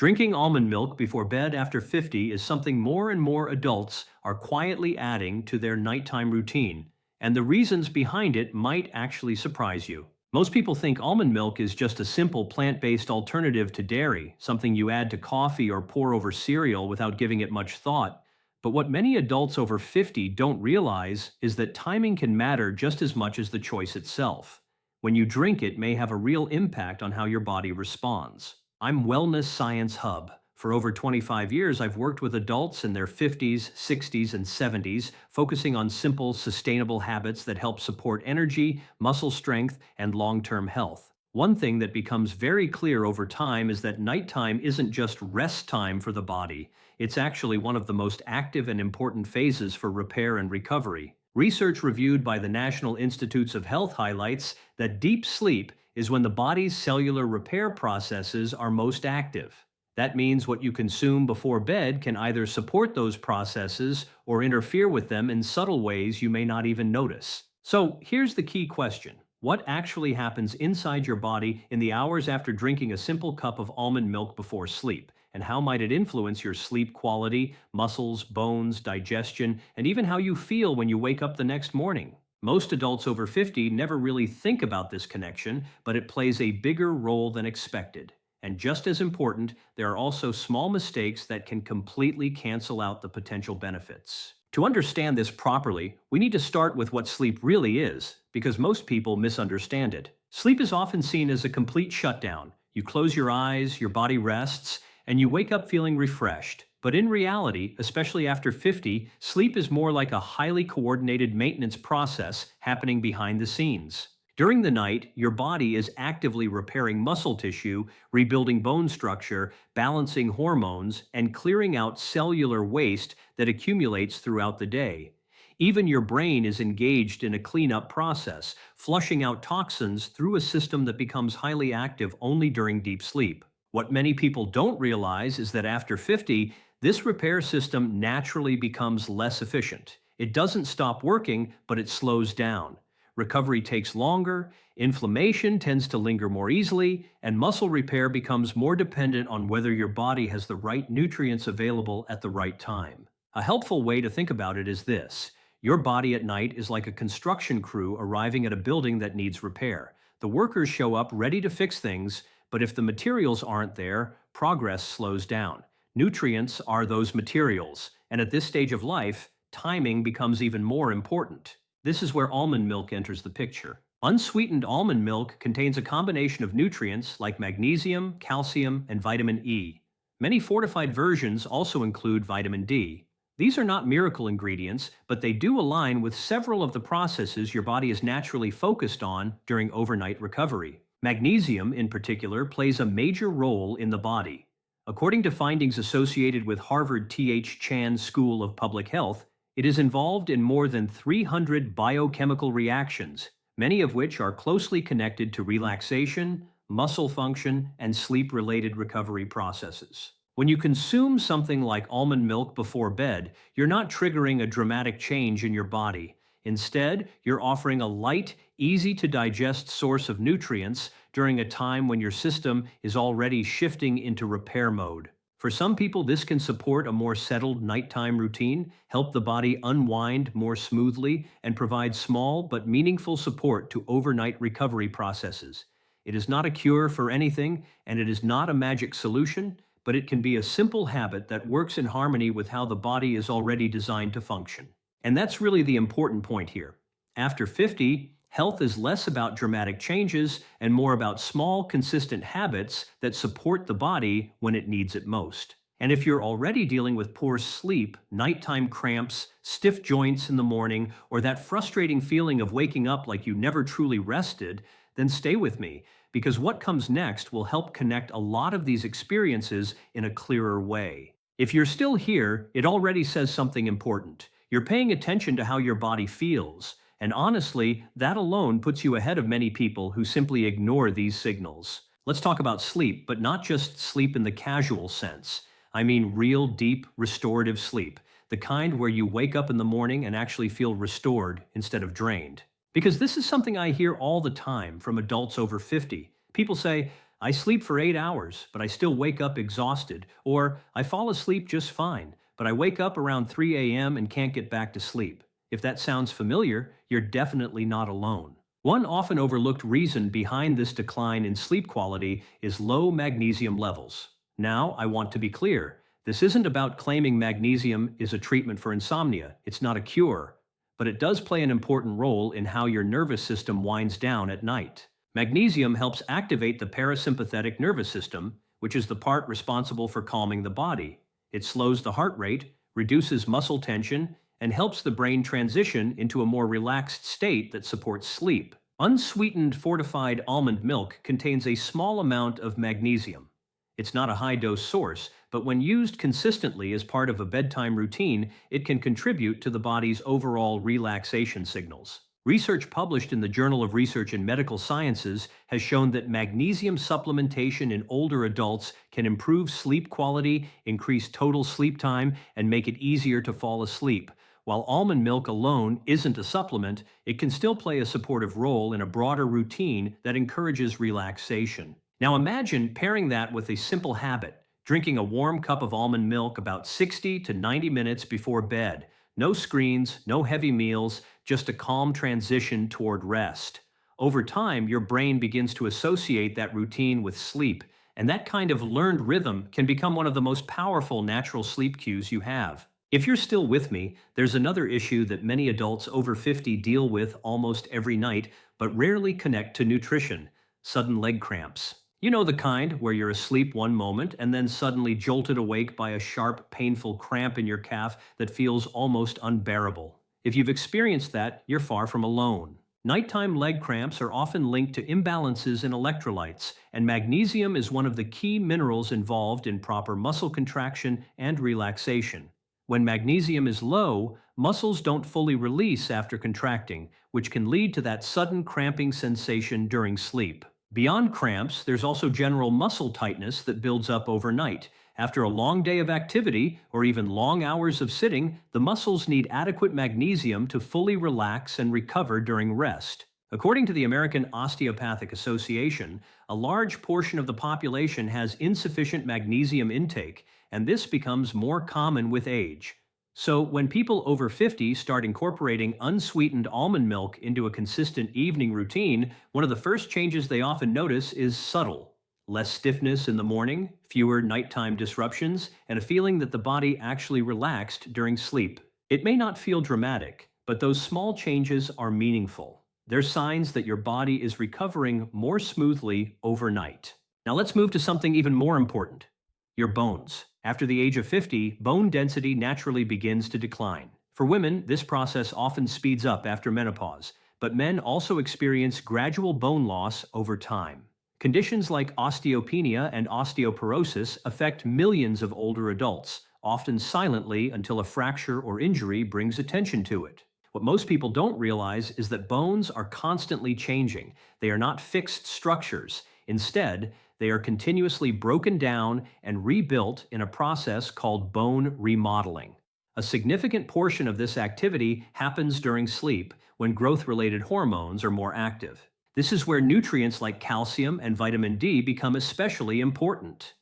Drinking almond milk before bed after 50 is something more and more adults are quietly adding to their nighttime routine, and the reasons behind it might actually surprise you. Most people think almond milk is just a simple plant-based alternative to dairy, something you add to coffee or pour over cereal without giving it much thought. But what many adults over 50 don't realize is that timing can matter just as much as the choice itself. When you drink it may have a real impact on how your body responds. I'm Wellness Science Hub. For over 25 years, I've worked with adults in their 50s, 60s, and 70s, focusing on simple, sustainable habits that help support energy, muscle strength, and long-term health. One thing that becomes very clear over time is that nighttime isn't just rest time for the body. It's actually one of the most active and important phases for repair and recovery. Research reviewed by the National Institutes of Health highlights that deep sleep is when the body's cellular repair processes are most active. That means what you consume before bed can either support those processes or interfere with them in subtle ways you may not even notice. So here's the key question. What actually happens inside your body in the hours after drinking a simple cup of almond milk before sleep? And how might it influence your sleep quality, muscles, bones, digestion, and even how you feel when you wake up the next morning? Most adults over 50 never really think about this connection, but it plays a bigger role than expected. And just as important, there are also small mistakes that can completely cancel out the potential benefits. To understand this properly, we need to start with what sleep really is, because most people misunderstand it. Sleep is often seen as a complete shutdown. You close your eyes, your body rests, and you wake up feeling refreshed. But in reality, especially after 50, sleep is more like a highly coordinated maintenance process happening behind the scenes. During the night, your body is actively repairing muscle tissue, rebuilding bone structure, balancing hormones, and clearing out cellular waste that accumulates throughout the day. Even your brain is engaged in a cleanup process, flushing out toxins through a system that becomes highly active only during deep sleep. What many people don't realize is that after 50, this repair system naturally becomes less efficient. It doesn't stop working, but it slows down. Recovery takes longer, inflammation tends to linger more easily, and muscle repair becomes more dependent on whether your body has the right nutrients available at the right time. A helpful way to think about it is this. Your body at night is like a construction crew arriving at a building that needs repair. The workers show up ready to fix things, but if the materials aren't there, progress slows down. Nutrients are those materials, and at this stage of life, timing becomes even more important. This is where almond milk enters the picture. Unsweetened almond milk contains a combination of nutrients like magnesium, calcium, and vitamin E. Many fortified versions also include vitamin D. These are not miracle ingredients, but they do align with several of the processes your body is naturally focused on during overnight recovery. Magnesium, in particular, plays a major role in the body. According to findings associated with Harvard T.H. Chan School of Public Health, it is involved in more than 300 biochemical reactions, many of which are closely connected to relaxation, muscle function, and sleep-related recovery processes. When you consume something like almond milk before bed, you're not triggering a dramatic change in your body. Instead, you're offering a light, easy-to-digest source of nutrients during a time when your system is already shifting into repair mode. For some people, this can support a more settled nighttime routine, help the body unwind more smoothly, and provide small but meaningful support to overnight recovery processes. It is not a cure for anything, and it is not a magic solution, but it can be a simple habit that works in harmony with how the body is already designed to function. And that's really the important point here. After 50, health is less about dramatic changes and more about small, consistent habits that support the body when it needs it most. And if you're already dealing with poor sleep, nighttime cramps, stiff joints in the morning, or that frustrating feeling of waking up like you never truly rested, then stay with me, because what comes next will help connect a lot of these experiences in a clearer way. If you're still here, it already says something important. You're paying attention to how your body feels, and honestly, that alone puts you ahead of many people who simply ignore these signals. Let's talk about sleep, but not just sleep in the casual sense. I mean real, deep, restorative sleep, the kind where you wake up in the morning and actually feel restored instead of drained. Because this is something I hear all the time from adults over 50. People say, I sleep for 8 hours, but I still wake up exhausted. Or I fall asleep just fine, but I wake up around 3 a.m. and can't get back to sleep. If that sounds familiar, you're definitely not alone. One often overlooked reason behind this decline in sleep quality is low magnesium levels. Now, I want to be clear. This isn't about claiming magnesium is a treatment for insomnia. It's not a cure. But it does play an important role in how your nervous system winds down at night. Magnesium helps activate the parasympathetic nervous system, which is the part responsible for calming the body. It slows the heart rate, reduces muscle tension, and helps the brain transition into a more relaxed state that supports sleep. Unsweetened fortified almond milk contains a small amount of magnesium. It's not a high-dose source, but when used consistently as part of a bedtime routine, it can contribute to the body's overall relaxation signals. Research published in the Journal of Research in Medical Sciences has shown that magnesium supplementation in older adults can improve sleep quality, increase total sleep time, and make it easier to fall asleep. While almond milk alone isn't a supplement, it can still play a supportive role in a broader routine that encourages relaxation. Now imagine pairing that with a simple habit, drinking a warm cup of almond milk about 60 to 90 minutes before bed. No screens, no heavy meals, just a calm transition toward rest. Over time, your brain begins to associate that routine with sleep, and that kind of learned rhythm can become one of the most powerful natural sleep cues you have. If you're still with me, there's another issue that many adults over 50 deal with almost every night, but rarely connect to nutrition: sudden leg cramps. You know the kind where you're asleep one moment and then suddenly jolted awake by a sharp, painful cramp in your calf that feels almost unbearable. If you've experienced that, you're far from alone. Nighttime leg cramps are often linked to imbalances in electrolytes, and magnesium is one of the key minerals involved in proper muscle contraction and relaxation. When magnesium is low, muscles don't fully release after contracting, which can lead to that sudden cramping sensation during sleep. Beyond cramps, there's also general muscle tightness that builds up overnight. After a long day of activity, or even long hours of sitting, the muscles need adequate magnesium to fully relax and recover during rest. According to the American Osteopathic Association, a large portion of the population has insufficient magnesium intake, and this becomes more common with age. So, when people over 50 start incorporating unsweetened almond milk into a consistent evening routine, one of the first changes they often notice is subtle: less stiffness in the morning, fewer nighttime disruptions, and a feeling that the body actually relaxed during sleep. It may not feel dramatic, but those small changes are meaningful. They're signs that your body is recovering more smoothly overnight. Now let's move to something even more important: your bones. After the age of 50, bone density naturally begins to decline. For women, this process often speeds up after menopause, but men also experience gradual bone loss over time. Conditions like osteopenia and osteoporosis affect millions of older adults, often silently until a fracture or injury brings attention to it. What most people don't realize is that bones are constantly changing. They are not fixed structures. Instead, they are continuously broken down and rebuilt in a process called bone remodeling. A significant portion of this activity happens during sleep, when growth-related hormones are more active. This is where nutrients like calcium and vitamin D become especially important.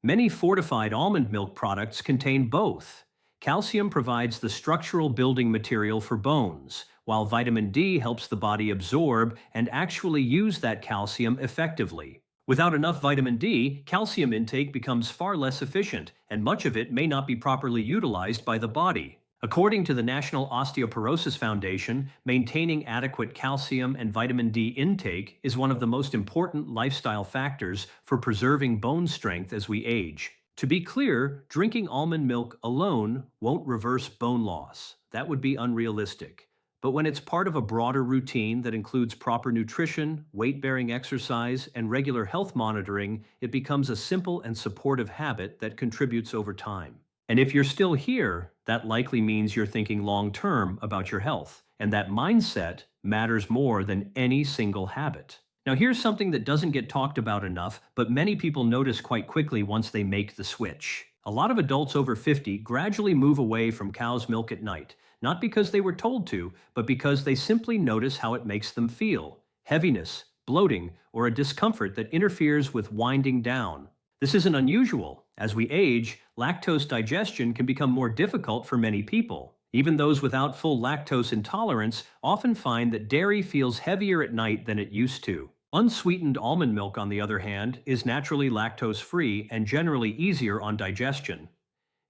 Many fortified almond milk products contain both. Calcium provides the structural building material for bones, while vitamin D helps the body absorb and actually use that calcium effectively. Without enough vitamin D, calcium intake becomes far less efficient, and much of it may not be properly utilized by the body. According to the National Osteoporosis Foundation, maintaining adequate calcium and vitamin D intake is one of the most important lifestyle factors for preserving bone strength as we age. To be clear, drinking almond milk alone won't reverse bone loss. That would be unrealistic. But when it's part of a broader routine that includes proper nutrition, weight-bearing exercise, and regular health monitoring, it becomes a simple and supportive habit that contributes over time. And if you're still here, that likely means you're thinking long-term about your health, and that mindset matters more than any single habit. Now here's something that doesn't get talked about enough, but many people notice quite quickly once they make the switch. A lot of adults over 50 gradually move away from cow's milk at night, not because they were told to, but because they simply notice how it makes them feel. Heaviness, bloating, or a discomfort that interferes with winding down. This isn't unusual. As we age, lactose digestion can become more difficult for many people. Even those without full lactose intolerance often find that dairy feels heavier at night than it used to. Unsweetened almond milk, on the other hand, is naturally lactose-free and generally easier on digestion.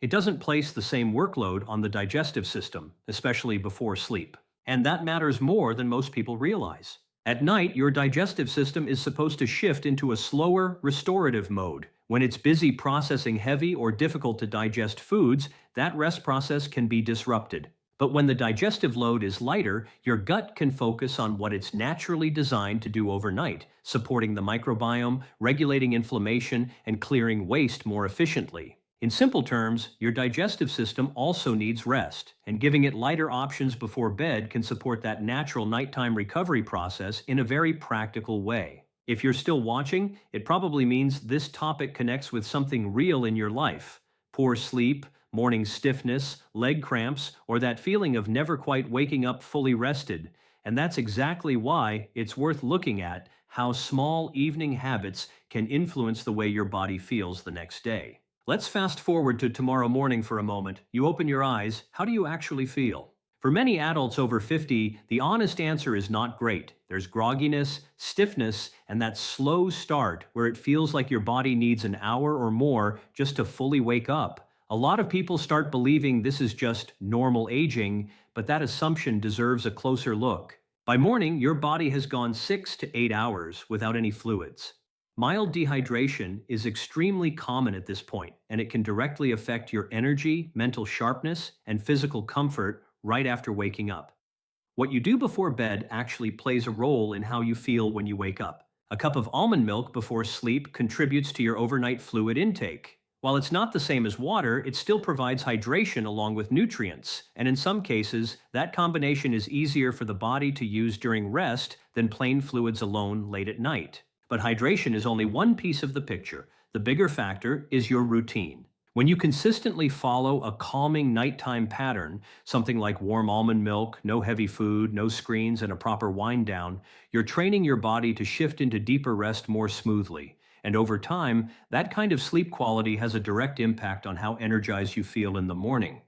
It doesn't place the same workload on the digestive system, especially before sleep. And that matters more than most people realize. At night, your digestive system is supposed to shift into a slower, restorative mode. When it's busy processing heavy or difficult to digest foods, that rest process can be disrupted. But when the digestive load is lighter, your gut can focus on what it's naturally designed to do overnight, supporting the microbiome, regulating inflammation, and clearing waste more efficiently. In simple terms, your digestive system also needs rest, and giving it lighter options before bed can support that natural nighttime recovery process in a very practical way. If you're still watching, it probably means this topic connects with something real in your life. Poor sleep, morning stiffness, leg cramps, or that feeling of never quite waking up fully rested. And that's exactly why it's worth looking at how small evening habits can influence the way your body feels the next day. Let's fast forward to tomorrow morning for a moment. You open your eyes, how do you actually feel? For many adults over 50, the honest answer is not great. There's grogginess, stiffness, and that slow start where it feels like your body needs an hour or more just to fully wake up. A lot of people start believing this is just normal aging, but that assumption deserves a closer look. By morning, your body has gone 6 to 8 hours without any fluids. Mild dehydration is extremely common at this point, and it can directly affect your energy, mental sharpness, and physical comfort right after waking up. What you do before bed actually plays a role in how you feel when you wake up. A cup of almond milk before sleep contributes to your overnight fluid intake. While it's not the same as water, it still provides hydration along with nutrients, and in some cases, that combination is easier for the body to use during rest than plain fluids alone late at night. But hydration is only one piece of the picture. The bigger factor is your routine. When you consistently follow a calming nighttime pattern, something like warm almond milk, no heavy food, no screens, and a proper wind down, you're training your body to shift into deeper rest more smoothly. And over time, that kind of sleep quality has a direct impact on how energized you feel in the morning.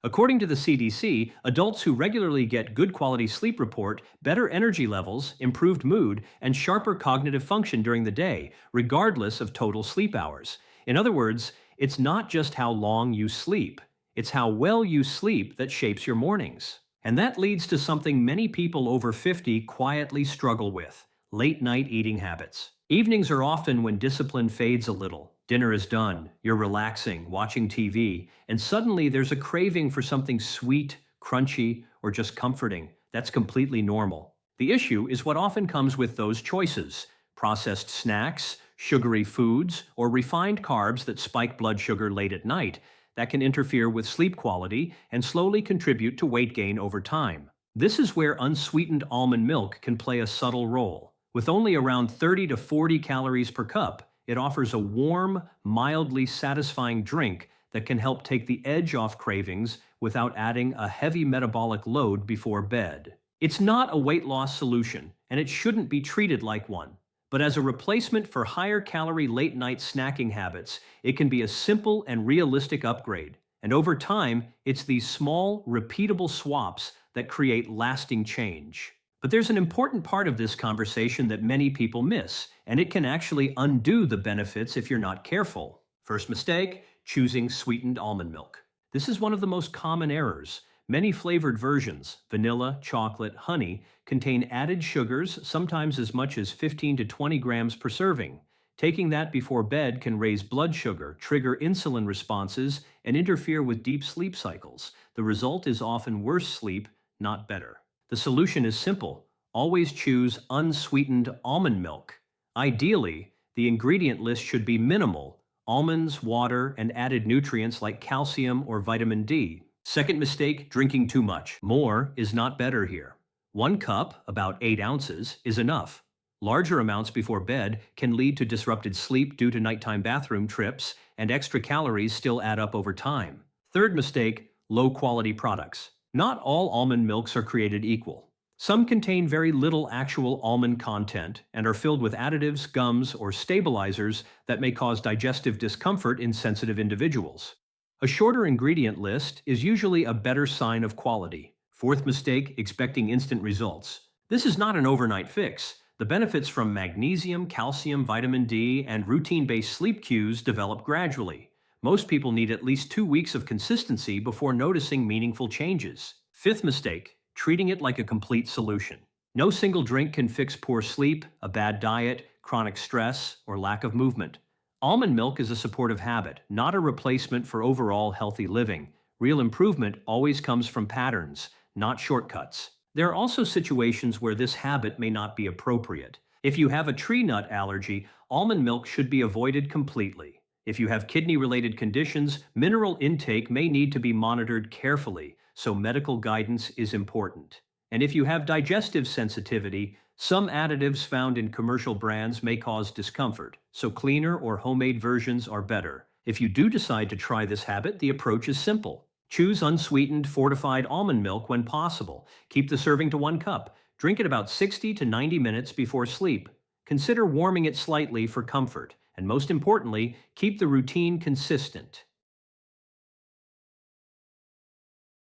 According to the CDC, adults who regularly get good quality sleep report better energy levels, improved mood, and sharper cognitive function during the day, regardless of total sleep hours. In other words, it's not just how long you sleep, it's how well you sleep that shapes your mornings. And that leads to something many people over 50 quietly struggle with: late night eating habits. Evenings are often when discipline fades a little. Dinner is done, you're relaxing, watching TV, and suddenly there's a craving for something sweet, crunchy, or just comforting. That's completely normal. The issue is what often comes with those choices: processed snacks, sugary foods, or refined carbs that spike blood sugar late at night. That can interfere with sleep quality and slowly contribute to weight gain over time. This is where unsweetened almond milk can play a subtle role. With only around 30 to 40 calories per cup, it offers a warm, mildly satisfying drink that can help take the edge off cravings without adding a heavy metabolic load before bed. It's not a weight loss solution, and it shouldn't be treated like one. But as a replacement for higher calorie late night snacking habits, it can be a simple and realistic upgrade. And over time, it's these small, repeatable swaps that create lasting change. But there's an important part of this conversation that many people miss, and it can actually undo the benefits if you're not careful. First mistake: choosing sweetened almond milk. This is one of the most common errors. Many flavored versions, vanilla, chocolate, honey, contain added sugars, sometimes as much as 15 to 20 grams per serving. Taking that before bed can raise blood sugar, trigger insulin responses, and interfere with deep sleep cycles. The result is often worse sleep, not better. The solution is simple. Always choose unsweetened almond milk. Ideally, the ingredient list should be minimal: almonds, water, and added nutrients like calcium or vitamin D. Second mistake: drinking too much. More is not better here. 1 cup, about 8 ounces, is enough. Larger amounts before bed can lead to disrupted sleep due to nighttime bathroom trips, and extra calories still add up over time. Third mistake: low quality products. Not all almond milks are created equal. Some contain very little actual almond content and are filled with additives, gums, or stabilizers that may cause digestive discomfort in sensitive individuals. A shorter ingredient list is usually a better sign of quality. Fourth mistake, expecting instant results. This is not an overnight fix. The benefits from magnesium, calcium, vitamin D, and routine-based sleep cues develop gradually. Most people need at least 2 weeks of consistency before noticing meaningful changes. Fifth mistake, treating it like a complete solution. No single drink can fix poor sleep, a bad diet, chronic stress, or lack of movement. Almond milk is a supportive habit, not a replacement for overall healthy living. Real improvement always comes from patterns, not shortcuts. There are also situations where this habit may not be appropriate. If you have a tree nut allergy, almond milk should be avoided completely. If you have kidney-related conditions, mineral intake may need to be monitored carefully, so medical guidance is important. And if you have digestive sensitivity, some additives found in commercial brands may cause discomfort, so cleaner or homemade versions are better. If you do decide to try this habit, the approach is simple. Choose unsweetened, fortified almond milk when possible. Keep the serving to 1 cup. Drink it about 60 to 90 minutes before sleep. Consider warming it slightly for comfort. And most importantly, keep the routine consistent.